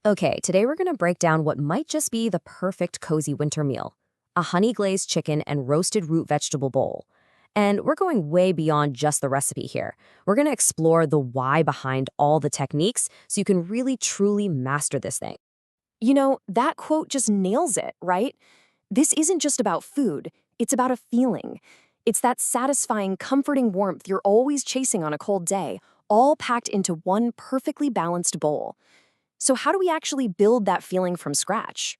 Okay, today we're gonna break down what might just be the perfect cozy winter meal, a honey-glazed chicken and roasted root vegetable bowl. And we're going way beyond just the recipe here. We're gonna explore the why behind all the techniques so you can really truly master this thing. That quote just nails it, right? This isn't just about food, it's about a feeling. It's that satisfying, comforting warmth you're always chasing on a cold day, all packed into one perfectly balanced bowl. So, how do we actually build that feeling from scratch?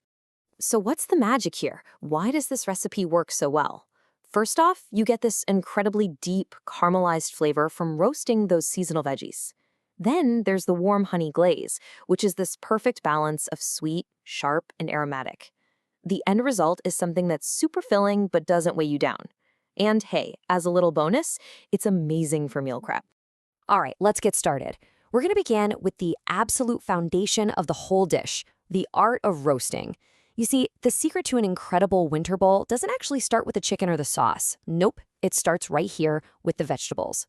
So, what's the magic here? Why does this recipe work so well? First off, you get this incredibly deep, caramelized flavor from roasting those seasonal veggies. Then there's the warm honey glaze, which is this perfect balance of sweet, sharp, and aromatic. The end result is something that's super filling but doesn't weigh you down. And hey, as a little bonus, it's amazing for meal prep. All right, let's get started. We're gonna begin with the absolute foundation of the whole dish, the art of roasting. You see, the secret to an incredible winter bowl doesn't actually start with the chicken or the sauce. Nope, it starts right here with the vegetables.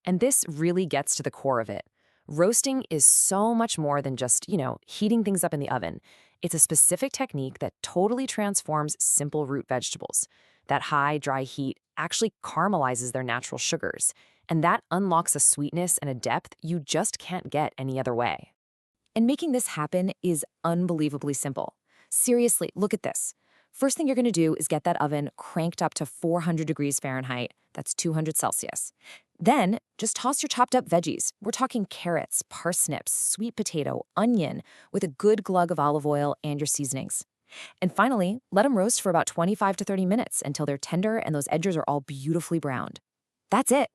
And this really gets to the core of it. Roasting is so much more than just, heating things up in the oven. It's a specific technique that totally transforms simple root vegetables. That high, dry heat actually caramelizes their natural sugars, and that unlocks a sweetness and a depth you just can't get any other way. And making this happen is unbelievably simple. Seriously, look at this. First thing you're gonna do is get that oven cranked up to 400 degrees Fahrenheit, that's 200 Celsius. Then, just toss your chopped up veggies. We're talking carrots, parsnips, sweet potato, onion, with a good glug of olive oil and your seasonings. And finally, let them roast for about 25 to 30 minutes until they're tender and those edges are all beautifully browned. That's it.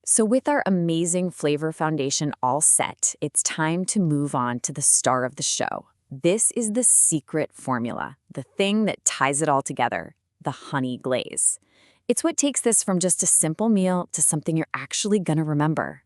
So with our amazing flavor foundation all set, it's time to move on to the star of the show. This is the secret formula, the thing that ties it all together, the honey glaze. It's what takes this from just a simple meal to something you're actually gonna remember.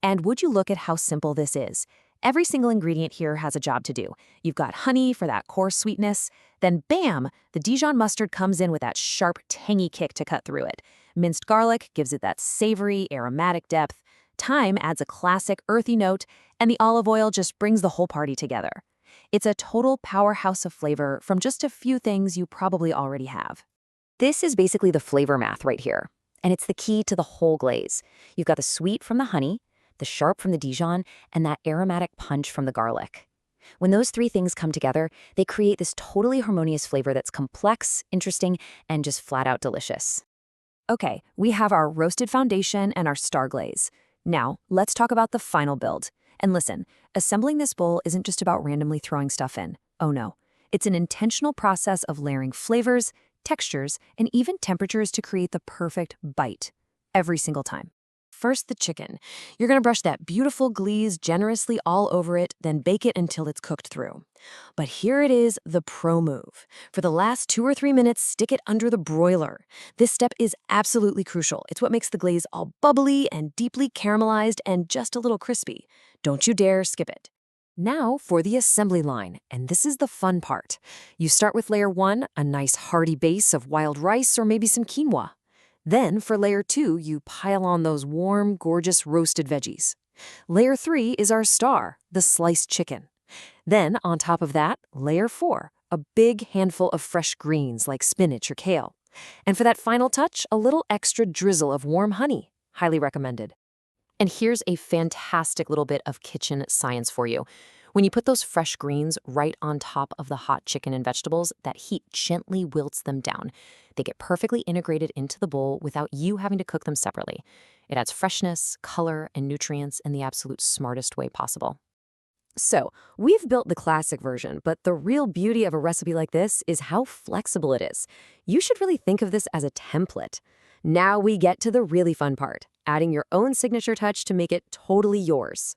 And would you look at how simple this is? Every single ingredient here has a job to do. You've got honey for that core sweetness, then bam, the Dijon mustard comes in with that sharp, tangy kick to cut through it. Minced garlic gives it that savory, aromatic depth. Thyme adds a classic, earthy note, and the olive oil just brings the whole party together. It's a total powerhouse of flavor from just a few things you probably already have. This is basically the flavor math right here, and it's the key to the whole glaze. You've got the sweet from the honey, the sharp from the Dijon, and that aromatic punch from the garlic. When those three things come together, they create this totally harmonious flavor that's complex, interesting, and just flat out delicious. Okay, we have our roasted foundation and our star glaze. Now, let's talk about the final build. And listen, assembling this bowl isn't just about randomly throwing stuff in. Oh no. It's an intentional process of layering flavors, textures, and even temperatures to create the perfect bite every single time. First, the chicken. You're gonna brush that beautiful glaze generously all over it, then bake it until it's cooked through. But here it is, the pro move. For the last 2 or 3 minutes, stick it under the broiler. This step is absolutely crucial. It's what makes the glaze all bubbly and deeply caramelized and just a little crispy. Don't you dare skip it. Now for the assembly line, and this is the fun part. You start with layer 1, a nice hearty base of wild rice or maybe some quinoa. Then, for layer 2, you pile on those warm, gorgeous roasted veggies. Layer 3 is our star, the sliced chicken. Then, on top of that, layer 4, a big handful of fresh greens like spinach or kale. And for that final touch, a little extra drizzle of warm honey. Highly recommended. And here's a fantastic little bit of kitchen science for you. When you put those fresh greens right on top of the hot chicken and vegetables, that heat gently wilts them down. They get perfectly integrated into the bowl without you having to cook them separately. It adds freshness, color, and nutrients in the absolute smartest way possible. So, we've built the classic version, but the real beauty of a recipe like this is how flexible it is. You should really think of this as a template. Now we get to the really fun part, adding your own signature touch to make it totally yours.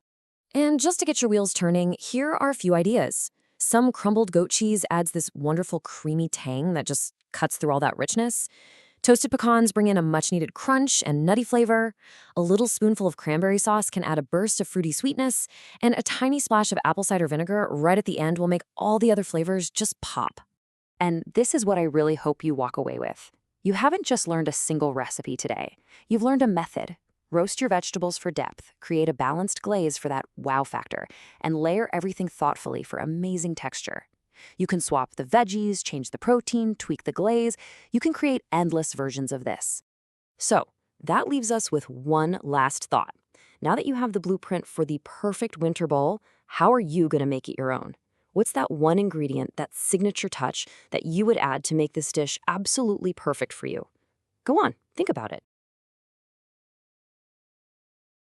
And just to get your wheels turning, here are a few ideas. Some crumbled goat cheese adds this wonderful creamy tang that just cuts through all that richness. Toasted pecans bring in a much-needed crunch and nutty flavor. A little spoonful of cranberry sauce can add a burst of fruity sweetness. And a tiny splash of apple cider vinegar right at the end will make all the other flavors just pop. And this is what I really hope you walk away with. You haven't just learned a single recipe today. You've learned a method, Roast your vegetables for depth, create a balanced glaze for that wow factor, and layer everything thoughtfully for amazing texture. You can swap the veggies, change the protein, tweak the glaze. You can create endless versions of this. So, that leaves us with one last thought. Now that you have the blueprint for the perfect winter bowl, how are you going to make it your own? What's that one ingredient, that signature touch, that you would add to make this dish absolutely perfect for you? Go on, think about it.